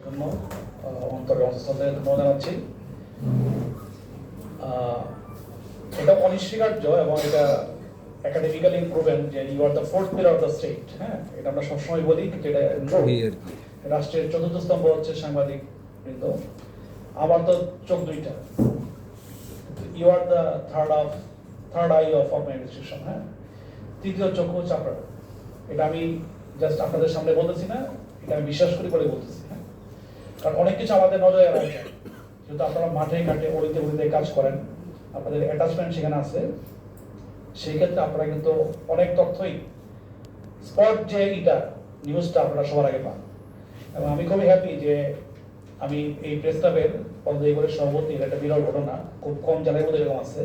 জন্য অন্তরের অবস্থাতে ধন্যবাদ জানাচ্ছি। এটা অনিস্বীকার্য এবং এটা একাডেমিক্যালি প্রুভেন যে you are the fourth pillar of the state. হ্যাঁ, এটা আমরা সবসময় বলি, কিন্তু এটা রাষ্ট্রের চতুর্থ স্তম্ভ হচ্ছে সাংবাদিক বৃন্দ। আমার তো চোখ দুইটা, you are the third eye of organisation. হ্যাঁ, তৃতীয় চক্ষু হচ্ছে আপনার। এটা আমি জাস্ট আপনাদের সামনে বলতেছি না, এটা আমি বিশ্বাস করি বলে বলতেছি। হ্যাঁ, কারণ অনেক কিছু আমাদের নজরে এড়ায় যায়, যেহেতু আপনারা মাঠে ঘাটে অলিতে অলিতে কাজ করেন, আপনাদের অ্যাটাচমেন্ট সেখানে আছে। সেই ক্ষেত্রে আপনারা কিন্তু অনেক তথ্যই স্পট যে এটা নিউজটা আপনারা সবার আগে পান। এবং আমি খুবই হ্যাপি যে আমি এই প্রেস ক্লাবের পর্যায়ে করে সভাপতি। এটা একটা বিরল ঘটনা, খুব কম জায়গায় মধ্যে এরকম আছে।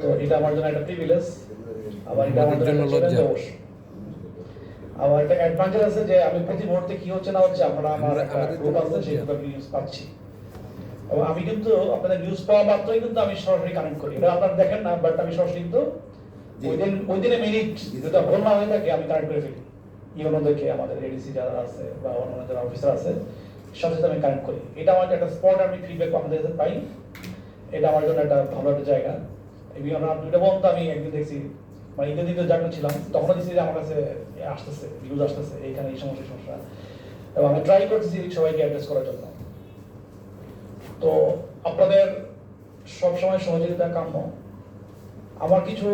তো এটা আমার জন্য একটা প্রিভিলেজ, আবার এটা আমার জন্য লজ্জা। আবার একটা অ্যাডভান্টেজ আছে যে আমি প্রতি মুহূর্তে কি হচ্ছে না হচ্ছে আপনারা আমার একটা গ্রুপ আছে, সেই গ্রুপে নিউজ পাচ্ছি। এবং আমি কিন্তু আপনাদের নিউজ পাওয়া মাত্রই কিন্তু আমি সরাসরি কানেক্ট করি। এটা আপনারা দেখেন না, বাট আমি সরাসরি কিন্তু ওই দিনে মিনিট যেটা ভুল না হয়ে থাকে আমি কানেক্ট করে ফেলি। ইউনোদেরকে, আমাদের এডিসি যারা আছে বা অন্যান্য যারা অফিসার আছে, সাথে সাথে আমি কানেক্ট করি। এটা আমার একটা স্পট, আমি ফিডব্যাক আপনাদের কাছে পাই। এটা আমার জন্য একটা ভালো একটা জায়গা। এই দুইটা বন্ধু আমি একদিন দেখছি, মানে ইংরেজিতে জানতে ছিলাম, তখনও দেখছি যে আমার কাছে আসতেছে নিউজ আসতেছে, এইখানে এই সমস্যা। এবং আমি ট্রাই করতেছি সবাইকে অ্যাড্রেস করার জন্য। তো আপনাদের সবসময় সহযোগিতা কাম্য। আমার কিছু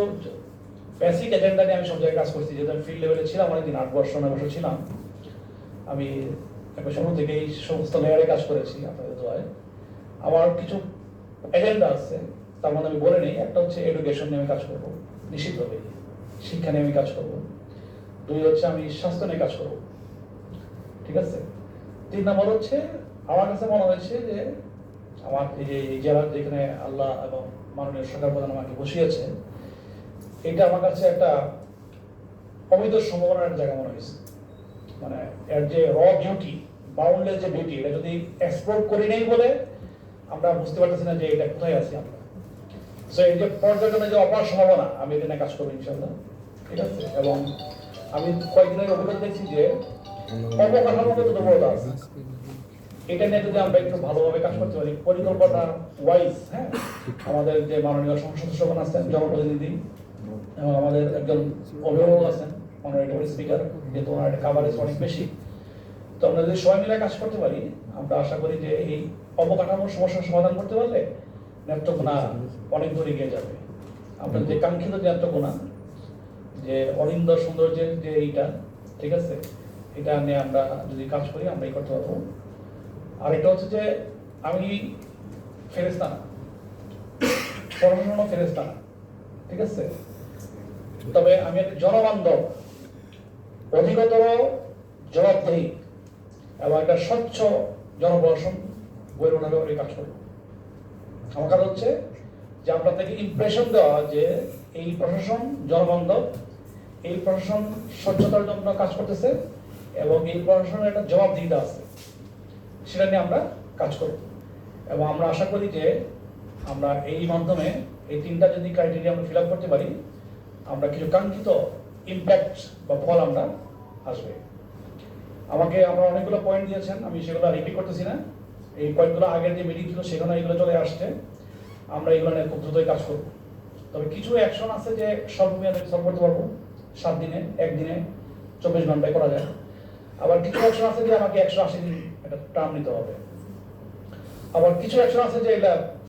বেসিক এজেন্ডা নিয়ে আমি সব জায়গায় কাজ করছি, যেহেতু আমি ফিল্ড লেভেলে ছিলাম অনেকদিন, 8 বছর 9 বছর ছিলাম আমি। একটা শুরু থেকে এই সমস্ত লেয়ারে কাজ করেছি আপনাদের দোয়ায়। আমার কিছু এজেন্ডা আছে, তার মধ্যে আমি বলে নিই। একটা হচ্ছে এডুকেশন নিয়ে আমি কাজ করবো, নিশ্চিতভাবে শিক্ষা নিয়ে আমি কাজ করব। 2 হচ্ছে আমি স্বাস্থ্য নিয়ে কাজ করব, ঠিক আছে। 3 নম্বর হচ্ছে আমার কাছে মনে হয়েছে যে আমার এই জেলা যেখানে আল্লাহ এবং মাননীয় সরকার প্রধান আমাকে বসিয়েছে, এটা আমার কাছে একটা অবৈধ সম্ভাবনার জায়গা মনে হয়েছে। মানে এর যে র বিউটি, বাউন্ডলেস যে বিউটি, এটা যদি এক্সপ্লোর করি নাই বলে আমরা বুঝতে পারতেছি না যে এটা কোথায় আছি আমরা। সো এই যে পর্যটনের যে অপার সম্ভাবনা, আমি এটা নিয়ে কাজ করবো ইনশাল্লাহ, ঠিক আছে। এবং আমি কয়েকদিনের অভিজ্ঞতা দেখছি যে অবকাঠামোগত দুর্বলতা আছে, এটা নিয়ে যদি আমরা একটু ভালোভাবে কাজ করতে পারি পরিকল্পনা ওয়াইজ। হ্যাঁ, আমাদের যে মাননীয় সংসদ সদস্যগণ আছেন, জনপ্রতিনিধি, এবং আমাদের একজন অভিভাবক আছেন, অনারেবল স্পিকার, যেহেতু ওনার একটা কাভারেজ অনেক বেশি। তো আমরা যদি সবাই মিলে কাজ করতে পারি, আমরা আশা করি যে এই অবকাঠামোর সমস্যার সমাধান করতে পারলে নেত্রকোনা অনেক দূরে এগিয়ে যাবে। আপনার যে কাঙ্ক্ষিত নেত্রকোনা, যে অরিন্দ সৌন্দর্যের যে এইটা, ঠিক আছে, এটা নিয়ে আমরা যদি কাজ করি আমরা এই করতে পারবো। আর এটা হচ্ছে যে আমি ফেরেশতা না, প্রশাসনও ফেরেশতা না, ঠিক আছে। তবে আমি একটা জনবান্ধব, অধিকতর জবাবদেহি এবং একটা স্বচ্ছ জনপ্রশাসন গড়ে ওঠার কাজ করবো। আমার কাজ হচ্ছে যে আপনাদেরকে ইমপ্রেশন দেওয়া যে এই প্রশাসন জনবান্ধব, এই প্রশাসন স্বচ্ছতার জন্য কাজ করতেছে এবং এই প্রশাসনের একটা জবাবদিহিতা আছে, সেটা নিয়ে আমরা কাজ করব। এবং আমরা আশা করি যে আমরা এই মাধ্যমে এই 3টা যদি ক্রাইটেরিয়া আমরা ফিল আপ করতে পারি, আমরা কিছু কাঙ্ক্ষিত ইম্প্যাক্ট বা ফল আমরা আসবে। আমাকে আমরা অনেকগুলো পয়েন্ট দিয়েছেন, আমি সেগুলো রিপিট করতেছি না। এই পয়েন্টগুলো আগের যে মিটিং ছিল সেখানে এগুলো চলে আসছে, আমরা এগুলো নিয়ে খুব দ্রুতই কাজ করব। তবে কিছু অ্যাকশন আছে যে স্বল্প মেয়াদে সলভ করতে পারবো, 7 দিনে, 1 দিনে, 24 ঘন্টায় করা যায়। আবার কিছু অ্যাকশন আছে যে আমাকে 180 দিন একটা টার্ম নিতে হবে। আবার কিছু অ্যাকশন আছে যে এটা